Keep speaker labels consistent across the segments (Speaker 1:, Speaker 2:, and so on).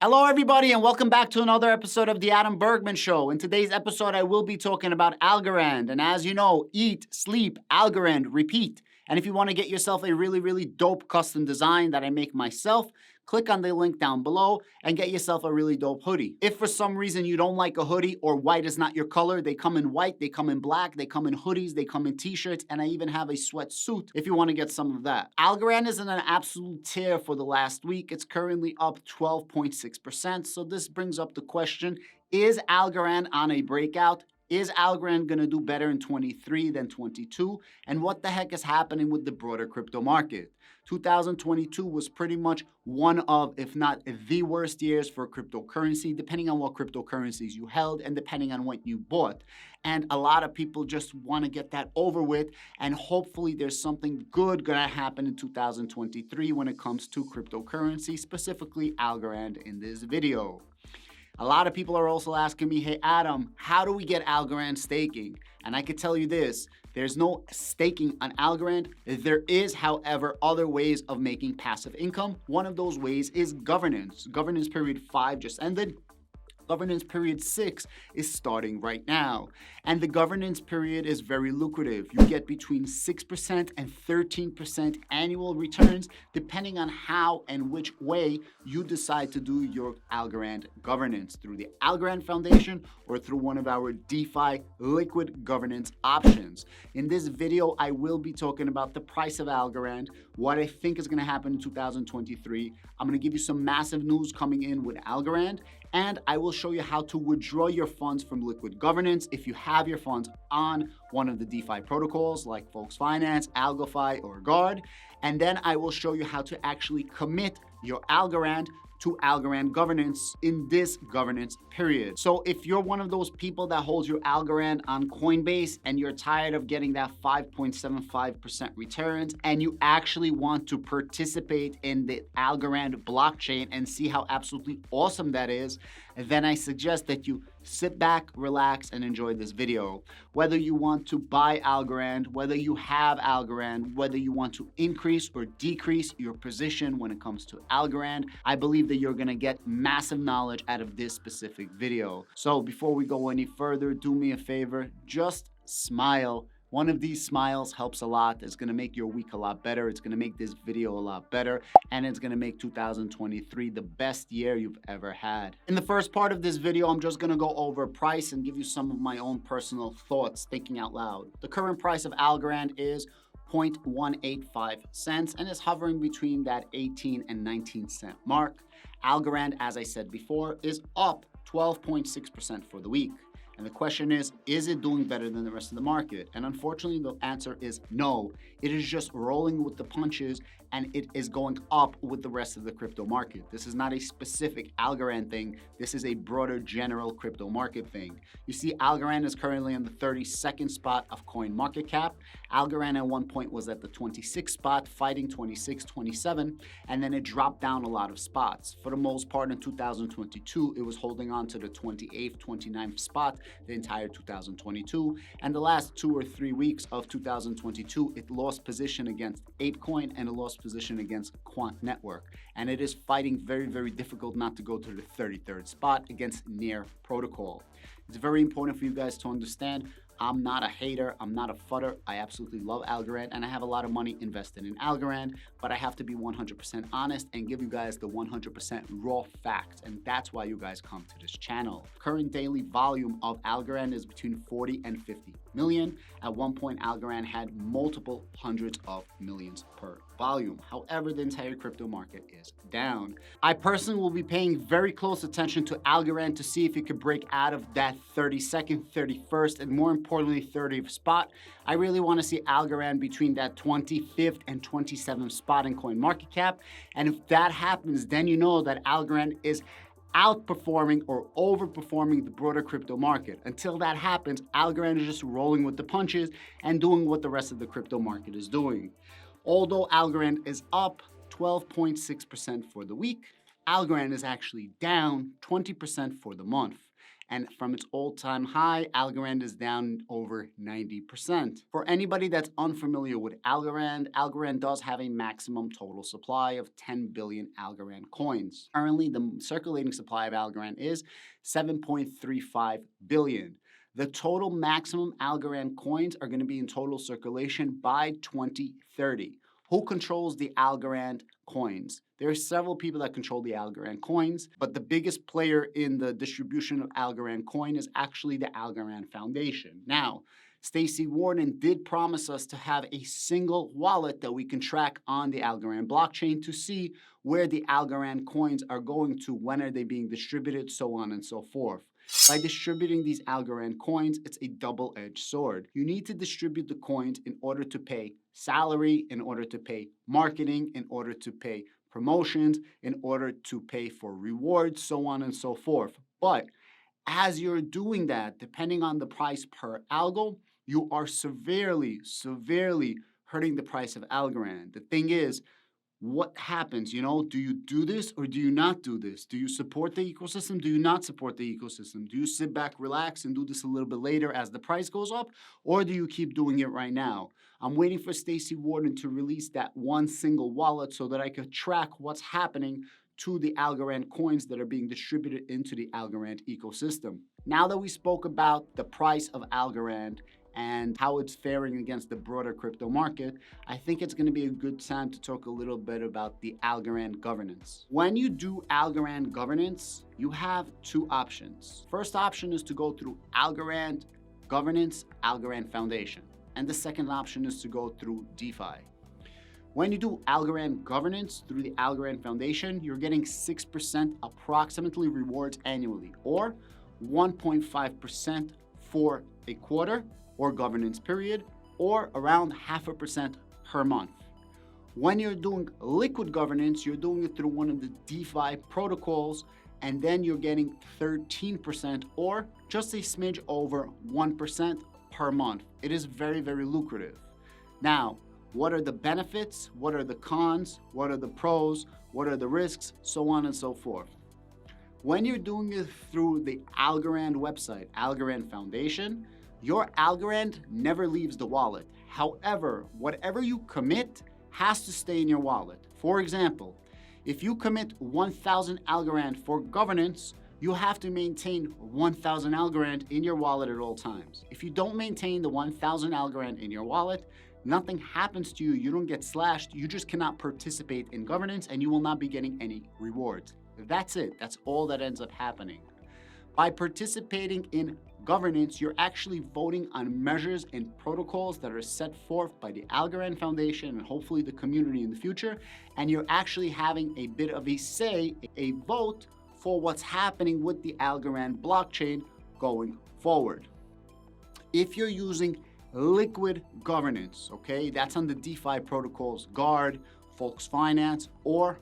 Speaker 1: Hello, everybody, and welcome back to another episode of The Adam Bergman Show. In today's episode, I will be talking about Algorand. And as you know, eat, sleep, Algorand, repeat. And if you want to get yourself a really dope custom design that I make myself, click on the link down below and get yourself a really dope hoodie. If for some reason you don't like a hoodie or white is not your color, they come in white, they come in black, they come in hoodies, they come in t-shirts, and I even have a sweatsuit if you want to get some of that. Algorand is in an absolute tear for the last week. It's currently up 12.6%. So this brings up the question, is Algorand on a breakout? Is Algorand going to do better in 23 than 22? And what the heck is happening with the broader crypto market? 2022 was pretty much one of, if not the worst years for cryptocurrency, depending on what cryptocurrencies you held and depending on what you bought. And a lot of people just want to get that over with, and hopefully there's something good going to happen in 2023 when it comes to cryptocurrency, specifically Algorand in this video. A lot of people are also asking me, hey, Adam, how do we get Algorand staking? And I could tell you this, there's no staking on Algorand. There is, however, other ways of making passive income. One of those ways is governance. Governance period 5 just ended. Governance period 6 is starting right now. And the governance period is very lucrative. You get between 6% and 13% annual returns, depending on how and which way you decide to do your Algorand governance, through the Algorand Foundation or through one of our DeFi liquid governance options. In this video, I will be talking about the price of Algorand, what I think is going to happen in 2023. I'm going to give you some massive news coming in with Algorand, and I will show you how to withdraw your funds from liquid governance if you have your funds on one of the DeFi protocols like Folks Finance, AlgoFi, or Guard. And then I will show you how to actually commit your Algorand to Algorand governance in this governance period. So if you're one of those people that holds your Algorand on Coinbase and you're tired of getting that 5.75% returns and you actually want to participate in the Algorand blockchain and see how absolutely awesome that is, then I suggest that you sit back, relax, and enjoy this video. Whether you want to buy Algorand, whether you have Algorand, whether you want to increase or decrease your position when it comes to Algorand, I believe that you're gonna get massive knowledge out of this specific video. So before we go any further, do me a favor, just smile. One of these smiles helps a lot. It's gonna make your week a lot better. It's gonna make this video a lot better. And it's gonna make 2023 the best year you've ever had. In the first part of this video, I'm just gonna go over price and give you some of my own personal thoughts, thinking out loud. The current price of Algorand is 0.185 cents and is hovering between that 18 and 19 cent mark. Algorand, as I said before, is up 12.6% for the week. And the question is it doing better than the rest of the market? And unfortunately, the answer is no. It is just rolling with the punches, and it is going up with the rest of the crypto market. This is not a specific Algorand thing. This is a broader general crypto market thing. You see, Algorand is currently on the 32nd spot of coin market cap. Algorand at one point was at the 26th spot, fighting 26, 27, and then it dropped down a lot of spots. For the most part in 2022, it was holding on to the 28th, 29th spot the entire 2022. And the last 2 or 3 weeks of 2022, it lost position against ApeCoin and it lost position against Quant Network. And it is fighting very difficult not to go to the 33rd spot against Near Protocol. It's very important for you guys to understand, I'm not a hater, I'm not a fudder. I absolutely love Algorand and I have a lot of money invested in Algorand, but I have to be 100% honest and give you guys the 100% raw facts, and that's why you guys come to this channel. Current daily volume of Algorand is between 40 and 50 million. At one point, Algorand had multiple hundreds of millions per volume. However, the entire crypto market is down. I personally will be paying very close attention to Algorand to see if it could break out of that 32nd, 31st, and more importantly, 30th spot. I really want to see Algorand between that 25th and 27th spot in coin market cap. And if that happens, then you know that Algorand is outperforming or overperforming the broader crypto market. Until that happens, Algorand is just rolling with the punches and doing what the rest of the crypto market is doing. Although Algorand is up 12.6% for the week, Algorand is actually down 20% for the month. And from its all-time high, Algorand is down over 90%. For anybody that's unfamiliar with Algorand, Algorand does have a maximum total supply of 10 billion Algorand coins. Currently, the circulating supply of Algorand is 7.35 billion. The total maximum Algorand coins are going to be in total circulation by 2030. Who controls the Algorand coins? There are several people that control the Algorand coins, but the biggest player in the distribution of Algorand coin is actually the Algorand Foundation. Now, Staci Warden did promise us to have a single wallet that we can track on the Algorand blockchain to see where the Algorand coins are going to, when are they being distributed, so on and so forth. By distributing these Algorand coins, it's a double-edged sword. You need to distribute the coins in order to pay salary, in order to pay marketing, in order to pay promotions, in order to pay for rewards, so on and so forth. But as you're doing that, depending on the price per algo, you are severely hurting the price of Algorand. The thing is, what happens? Do you do this or do you not do this? Do you support the ecosystem? Do you not support the ecosystem? Do you sit back, relax, and do this a little bit later as the price goes up? Or do you keep doing it right now? I'm waiting for Staci Warden to release that one single wallet so that I could track what's happening to the Algorand coins that are being distributed into the Algorand ecosystem. Now that we spoke about the price of Algorand and how it's faring against the broader crypto market, I think it's going to be a good time to talk a little bit about the Algorand governance. When you do Algorand governance, you have two options. First option is to go through Algorand governance, Algorand Foundation. And the second option is to go through DeFi. When you do Algorand governance through the Algorand Foundation, you're getting 6% approximately rewards annually, or 1.5% for a quarter or governance period, or around 0.5% per month. When you're doing liquid governance, you're doing it through one of the DeFi protocols, and then you're getting 13% or just a smidge over 1% per month. It is very lucrative. Now, what are the benefits? What are the cons? What are the pros? What are the risks? So on and so forth. When you're doing it through the Algorand website, Algorand Foundation, your Algorand never leaves the wallet. However, whatever you commit has to stay in your wallet. For example, if you commit 1,000 Algorand for governance, you have to maintain 1,000 Algorand in your wallet at all times. If you don't maintain the 1,000 Algorand in your wallet, nothing happens to you, you don't get slashed, you just cannot participate in governance and you will not be getting any rewards. That's it, that's all that ends up happening. By participating in governance, you're actually voting on measures and protocols that are set forth by the Algorand Foundation and hopefully the community in the future, and you're actually having a bit of a say, a vote for what's happening with the Algorand blockchain going forward. If you're using liquid governance, okay, that's on the DeFi protocols Guard, Folks Finance, or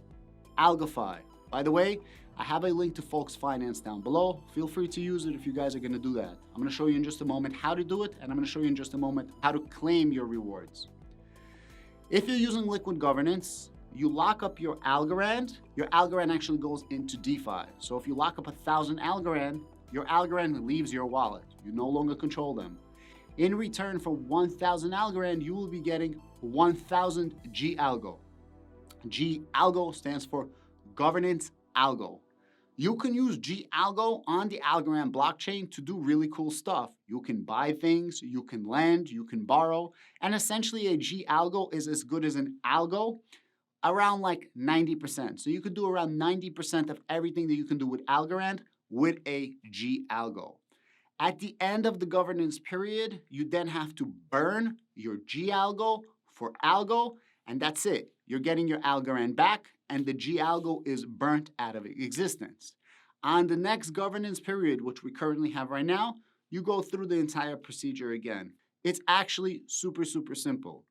Speaker 1: AlgoFi. By the way, I have a link to Folks Finance down below. Feel free to use it if you guys are going to do that. I'm going to show you in just a moment how to do it, and I'm going to show you in just a moment how to claim your rewards. If you're using liquid governance, you lock up your Algorand actually goes into DeFi. So if you lock up 1,000 Algorand, your Algorand leaves your wallet. You no longer control them. In return for 1,000 Algorand, you will be getting 1,000 G-Algo. G-Algo stands for Governance Algo. You can use G-Algo on the Algorand blockchain to do really cool stuff. You can buy things, you can lend, you can borrow, and essentially a G-Algo is as good as an algo, around like 90%. So you could do around 90% of everything that you can do with Algorand with a G-Algo. At the end of the governance period, you then have to burn your G-Algo for Algo, and that's it. You're getting your Algorand back, and the G-Algo is burnt out of existence. On the next governance period, which we currently have right now, you go through the entire procedure again. It's actually super simple.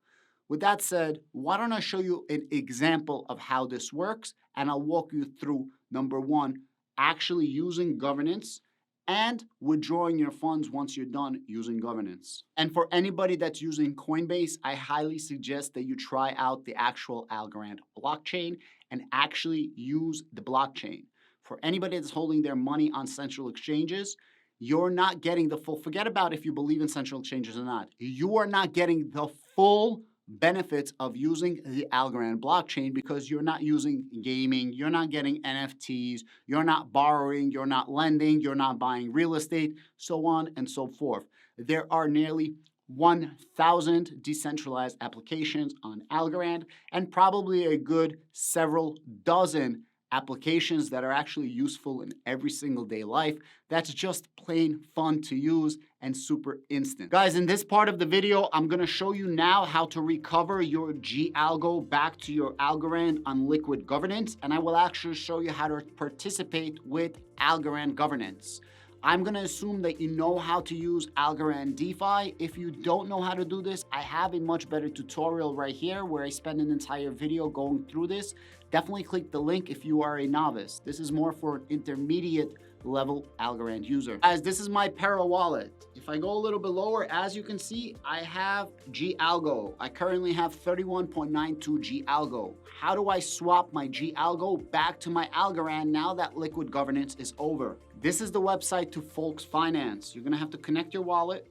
Speaker 1: With that said, why don't I show you an example of how this works, and I'll walk you through, number one, actually using governance and withdrawing your funds once you're done using governance. And for anybody that's using Coinbase, I highly suggest that you try out the actual Algorand blockchain and actually use the blockchain. For anybody that's holding their money on central exchanges, you're not getting the full, forget about if you believe in central exchanges or not, you are not getting the full benefits of using the Algorand blockchain because you're not using gaming, you're not getting NFTs, you're not borrowing, you're not lending, you're not buying real estate, so on and so forth. There are nearly 1,000 decentralized applications on Algorand and probably a good several dozen applications that are actually useful in every single day life. That's just plain fun to use and super instant. Guys, in this part of the video, I'm gonna show you now how to recover your G-Algo back to your Algorand on Liquid Governance, and I will actually show you how to participate with Algorand governance. I'm gonna assume that you know how to use Algorand DeFi. If you don't know how to do this, I have a much better tutorial right here where I spend an entire video going through this. Definitely click the link if you are a novice. This is more for an intermediate level Algorand user. Guys, this is my Para wallet. If I go a little bit lower, as you can see, I have G-Algo. I currently have 31.92 G-Algo. How do I swap my G-Algo back to my Algorand now that Liquid Governance is over? This is the website to Folks Finance. You're gonna have to connect your wallet.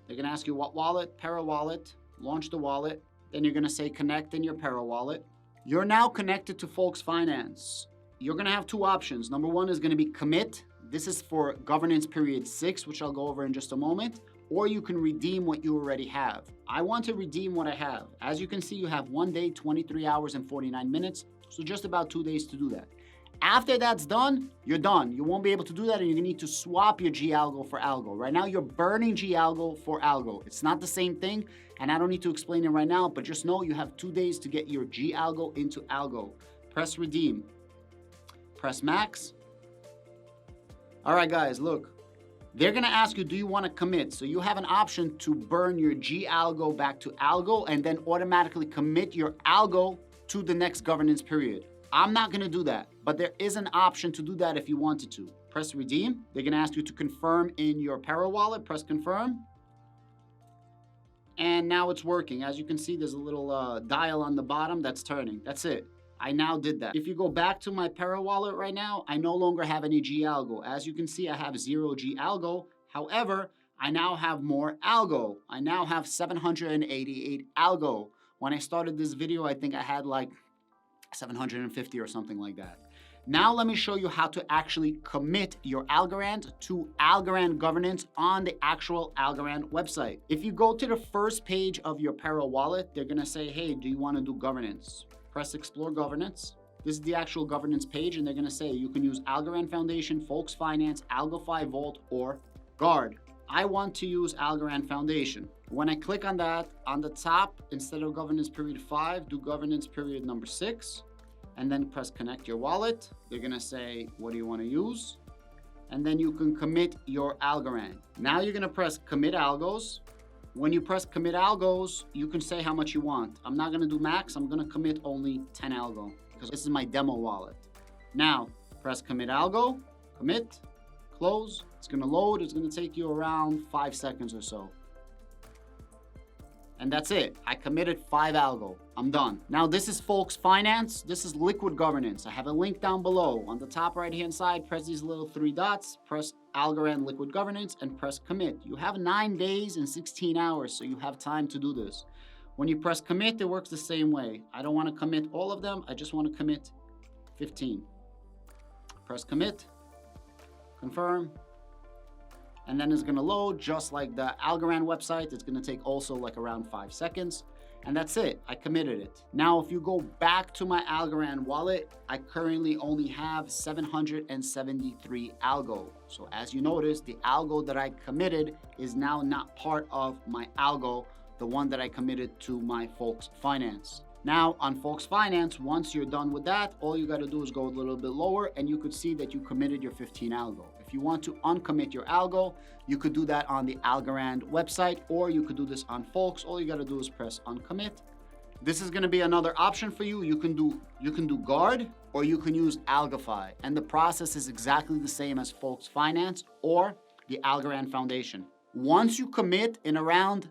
Speaker 1: They're gonna ask you what wallet, Para wallet, launch the wallet. Then you're gonna say connect in your Para wallet. You're now connected to Folks Finance. You're gonna have two options. Number one is gonna be commit. This is for governance period 6, which I'll go over in just a moment. Or you can redeem what you already have. I want to redeem what I have. As you can see, you have 1 day, 23 hours, and 49 minutes. So just about 2 days to do that. After that's done, you're done. You won't be able to do that, and you're gonna need to swap your G-Algo for Algo. Right now, you're burning G-Algo for Algo. It's not the same thing, and I don't need to explain it right now, but just know you have 2 days to get your G-Algo into Algo. Press redeem. Press max. All right, guys, look. They're gonna ask you, do you wanna commit? So you have an option to burn your G-Algo back to Algo and then automatically commit your Algo to the next governance period. I'm not gonna do that, but there is an option to do that if you wanted to. Press redeem. They're gonna ask you to confirm in your Para wallet. Press confirm. And now it's working. As you can see, there's a little dial on the bottom that's turning. That's it. I now did that. If you go back to my Para wallet right now, I no longer have any G-Algo. As you can see, I have 0 G-Algo. However, I now have more Algo. I now have 788 Algo. When I started this video, I think I had like 750 or something like that. Now let me show you how to actually commit your Algorand to Algorand governance on the actual Algorand website. If you go to the first page of your Para wallet, they're gonna say, hey, do you wanna do governance? Press explore governance. This is the actual governance page, and they're gonna say you can use Algorand Foundation, Folks Finance, AlgoFi Vault, or Guard. I want to use Algorand Foundation. When I click on that, on the top, instead of governance period 5, do governance period number 6, and then press connect your wallet. They're gonna say, what do you wanna use? And then you can commit your Algorand. Now you're gonna press commit Algos. When you press commit Algos, you can say how much you want. I'm not gonna do max, I'm gonna commit only 10 Algo, because this is my demo wallet. Now, press commit Algo, commit, close. It's gonna load, it's gonna take you around 5 seconds or so. And that's it. I committed 5 Algo. I'm done. Now this is Folks Finance. This is Liquid Governance. I have a link down below. On the top right hand side, press these little 3 dots, press Algorand Liquid Governance, and press commit. You have 9 days and 16 hours, so you have time to do this. When you press commit, it works the same way. I don't want to commit all of them. I just want to commit 15. Press commit, confirm, and then it's gonna load just like the Algorand website. It's gonna take also like around 5 seconds. And that's it, I committed it. Now, if you go back to my Algorand wallet, I currently only have 773 Algo. So as you notice, the Algo that I committed is now not part of my Algo, the one that I committed to my Folks Finance. Now on Folks Finance, once you're done with that, all you gotta do is go a little bit lower and you could see that you committed your 15 Algo. If you want to uncommit your Algo, you could do that on the Algorand website, or you could do this on Folks. All you gotta do is press uncommit. This is gonna be another option for you. You can do Guard, or you can use AlgoFi. And the process is exactly the same as Folks Finance or the Algorand Foundation. Once you commit in around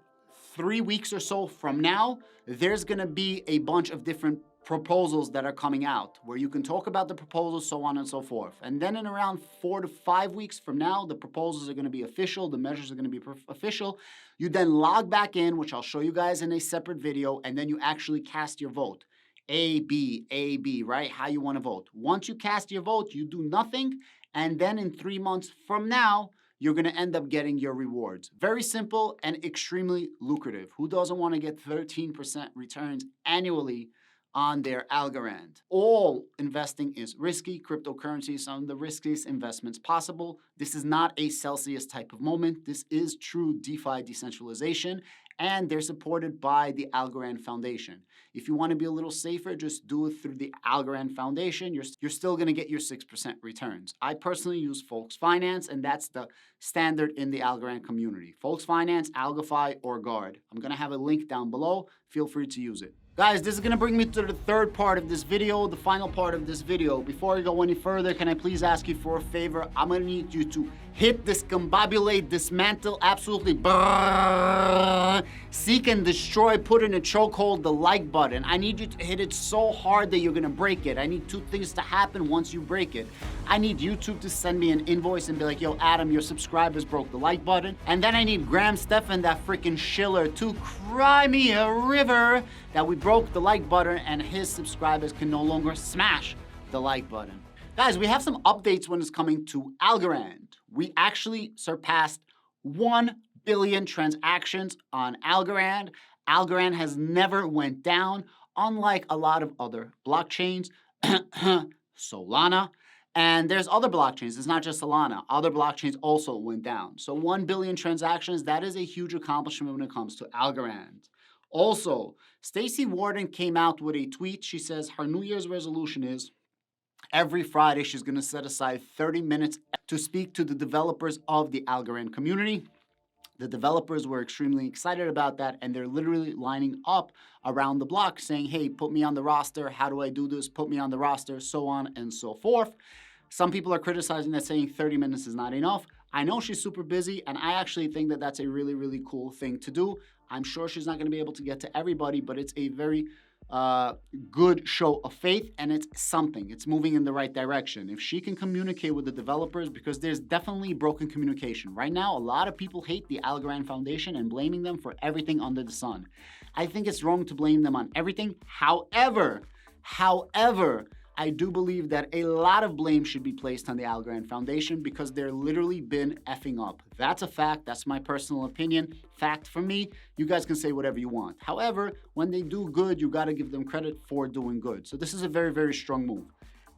Speaker 1: 3 weeks or so from now, there's gonna be a bunch of different proposals that are coming out where you can talk about the proposals, so on and so forth. And then in around 4 to 5 weeks from now, the proposals are going to be official, the measures are going to be official. You then log back in, which I'll show you guys in a separate video, and then you actually cast your vote. A, B, right? How you want to vote. Once you cast your vote, you do nothing, and then in 3 months from now, you're going to end up getting your rewards. Very simple and extremely lucrative. Who doesn't want to get 13% returns annually on their Algorand? All investing is risky. Cryptocurrency is some of the riskiest investments possible. This is not a Celsius type of moment. This is true DeFi decentralization, and they're supported by the Algorand Foundation. If you want to be a little safer, just do it through the Algorand Foundation. You're still going to get your 6% returns. I personally use Folks Finance, and that's the standard in the Algorand community. Folks Finance, AlgoFi, or Guard. I'm going to have a link down below. Feel free to use it. Guys, this is going to bring me to the third part of this video, the final part of this video. Before I go any further, can I please ask you for a favor? I'm going to need you to hit, discombobulate, dismantle, absolutely seek and destroy, put in a chokehold, the like button. I need you to hit it so hard that you're going to break it. I need 2 things to happen once you break it. I need YouTube to send me an invoice and be like, yo, Adam, your subscribers broke the like button. And then I need Graham Stephan, that freaking shiller, to cry me a river that we broke the like button and his subscribers can no longer smash the like button. Guys, we have some updates when it's coming to Algorand. We actually surpassed 1 billion transactions on Algorand. Algorand has never went down, unlike a lot of other blockchains, Solana. And there's other blockchains, it's not just Solana. Other blockchains also went down. So 1 billion transactions, that is a huge accomplishment when it comes to Algorand. Also, Staci Warden came out with a tweet. She says her New Year's resolution is every Friday she's going to set aside 30 minutes to speak to the developers of the Algorand community. The developers were extremely excited about that, and they're literally lining up around the block saying, hey, put me on the roster. How do I do this? Put me on the roster, so on and so forth. Some people are criticizing that, saying 30 minutes is not enough. I know she's super busy, and I actually think that that's a really, really cool thing to do. I'm sure she's not going to be able to get to everybody, but it's a very good show of faith, and it's something. It's moving in the right direction. If she can communicate with the developers, because there's definitely broken communication. Right now, a lot of people hate the Algorand Foundation and blaming them for everything under the sun. I think it's wrong to blame them on everything. However, I do believe that a lot of blame should be placed on the Algorand Foundation because they're literally been effing up. That's a fact. That's my personal opinion. Fact for me. You guys can say whatever you want. However, when they do good, you got to give them credit for doing good. So this is a very, very strong move.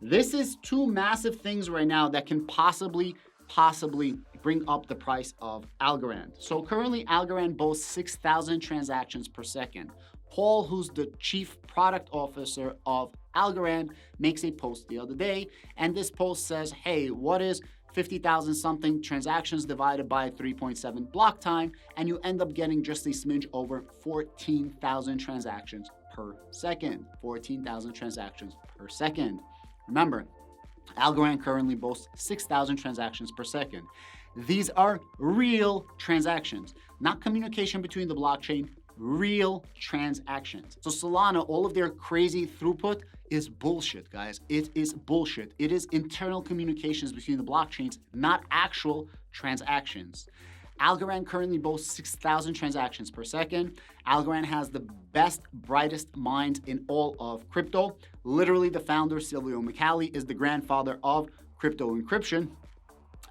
Speaker 1: This is 2 massive things right now that can possibly bring up the price of Algorand. So currently, Algorand boasts 6,000 transactions per second. Paul, who's the chief product officer of Algorand, makes a post the other day, and this post says, hey, what is 50,000 something transactions divided by 3.7 block time? And you end up getting just a smidge over 14,000 transactions per second. 14,000 transactions per second. Remember, Algorand currently boasts 6,000 transactions per second. These are real transactions, not communication between the blockchain, real transactions. So Solana, all of their crazy throughput is bullshit, guys. It is bullshit. It is internal communications between the blockchains, not actual transactions. Algorand currently boasts 6,000 transactions per second. Algorand has the best, brightest minds in all of crypto. Literally, the founder, Silvio Micali, is the grandfather of crypto encryption.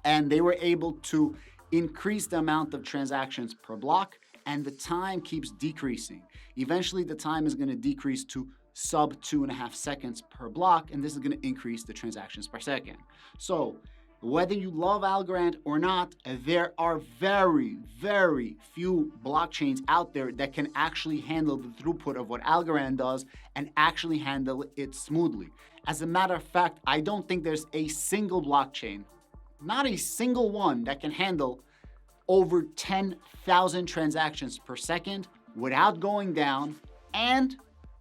Speaker 1: And they were able to increase the amount of transactions per block, and the time keeps decreasing. Eventually, the time is going to decrease to sub 2.5 seconds per block, and this is going to increase the transactions per second. So whether you love Algorand or not, there are very, very few blockchains out there that can actually handle the throughput of what Algorand does and actually handle it smoothly. As a matter of fact, I don't think there's a single blockchain, not a single one, that can handle over 10,000 transactions per second without going down, and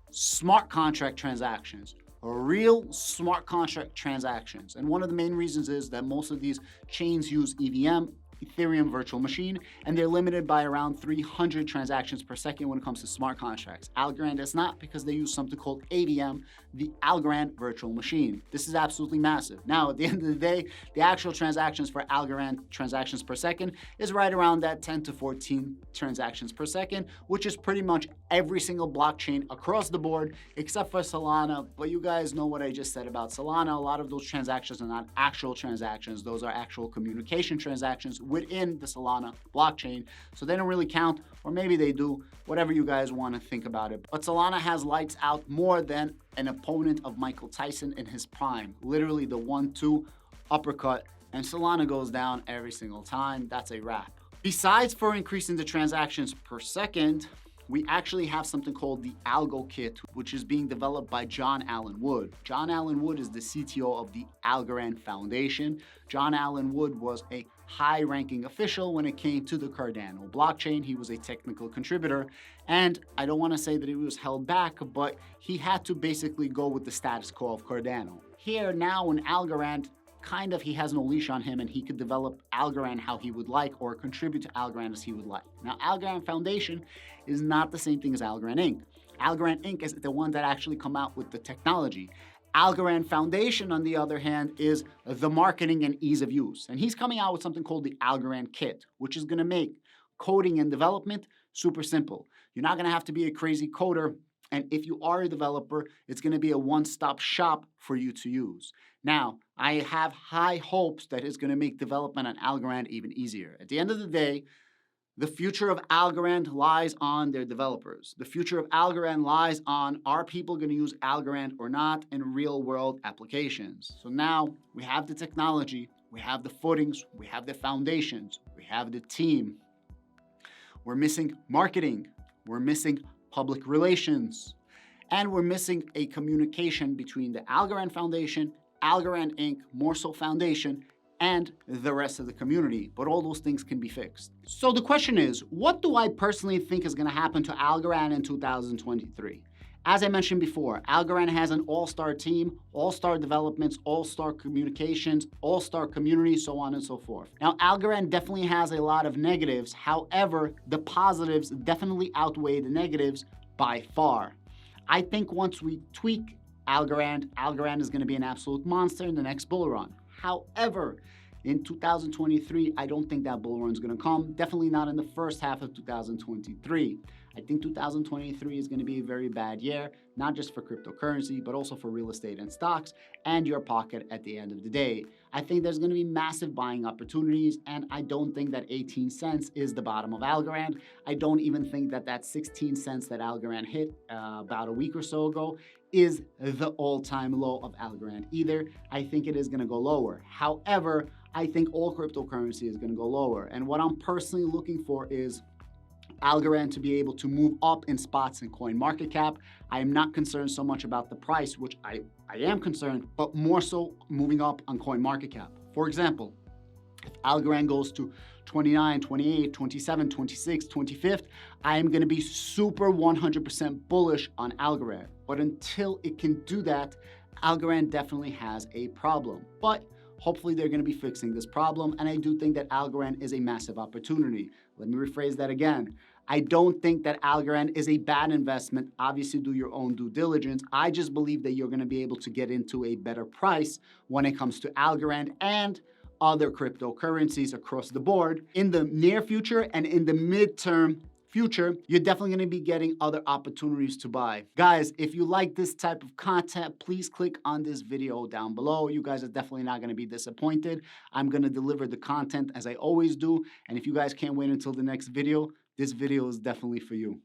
Speaker 1: smart contract transactions, real smart contract transactions. And one of the main reasons is that most of these chains use EVM, Ethereum virtual machine, and they're limited by around 300 transactions per second when it comes to smart contracts. Algorand is not, because they use something called AVM, the Algorand virtual machine. This is absolutely massive. Now, at the end of the day, the actual transactions for Algorand transactions per second is right around that 10 to 14 transactions per second, which is pretty much every single blockchain across the board, except for Solana. But you guys know what I just said about Solana. A lot of those transactions are not actual transactions. Those are actual communication transactions within the Solana blockchain. So they don't really count, or maybe they do, whatever you guys want to think about it. But Solana has lights out more than an opponent of Michael Tyson in his prime. Literally the 1-2 uppercut, and Solana goes down every single time. That's a wrap. Besides for increasing the transactions per second, we actually have something called the Algo Kit, which is being developed by John Allen Wood. John Allen Wood is the CTO of the Algorand Foundation. John Allen Wood was a high-ranking official when it came to the Cardano blockchain. He was a technical contributor, and I don't want to say that he was held back, but he had to basically go with the status quo of Cardano. Here now in Algorand, kind of he has no leash on him, and he could develop Algorand how he would like, or contribute to Algorand as he would like. Now, Algorand Foundation is not the same thing as Algorand Inc. Algorand Inc. is the one that actually come out with the technology. Algorand Foundation, on the other hand, is the marketing and ease of use. And he's coming out with something called the Algorand Kit, which is going to make coding and development super simple. You're not going to have to be a crazy coder. And if you are a developer, it's going to be a one-stop shop for you to use. Now, I have high hopes that it's going to make development on Algorand even easier. At the end of the day, the future of Algorand lies on their developers. The future of Algorand lies on, are people going to use Algorand or not in real-world applications? So now we have the technology, we have the footings, we have the foundations, we have the team. We're missing marketing, we're missing public relations, and we're missing a communication between the Algorand Foundation, Algorand Inc., Morsel Foundation, and the rest of the community. But all those things can be fixed. So the question is, what do I personally think is going to happen to Algorand in 2023? As I mentioned before, Algorand has an all-star team, all-star developments, all-star communications, all-star community, so on and so forth. Now, Algorand definitely has a lot of negatives. However, the positives definitely outweigh the negatives by far. I think once we tweak Algorand is going to be an absolute monster in the next bull run. However, in 2023, I don't think that bull run is going to come. Definitely not in the first half of 2023. I think 2023 is going to be a very bad year, not just for cryptocurrency, but also for real estate and stocks and your pocket at the end of the day. I think there's going to be massive buying opportunities, and I don't think that 18 cents is the bottom of Algorand. I don't even think that that 16 cents that Algorand hit about a week or so ago is the all-time low of Algorand either. I think it is going to go lower. However, I think all cryptocurrency is going to go lower. And what I'm personally looking for is Algorand to be able to move up in spots in CoinMarketCap. I am not concerned so much about the price, which I am concerned, but more so moving up on CoinMarketCap. For example, if Algorand goes to 29, 28, 27, 26, 25th, I am going to be super 100% bullish on Algorand. But until it can do that, Algorand definitely has a problem. But hopefully they're going to be fixing this problem, and I do think that Algorand is a massive opportunity. Let me rephrase that again. I don't think that Algorand is a bad investment. Obviously, do your own due diligence. I just believe that you're going to be able to get into a better price when it comes to Algorand and other cryptocurrencies across the board. In the near future and in the midterm future, you're definitely going to be getting other opportunities to buy. Guys, if you like this type of content, please click on this video down below. You guys are definitely not going to be disappointed. I'm going to deliver the content as I always do. And if you guys can't wait until the next video, this video is definitely for you.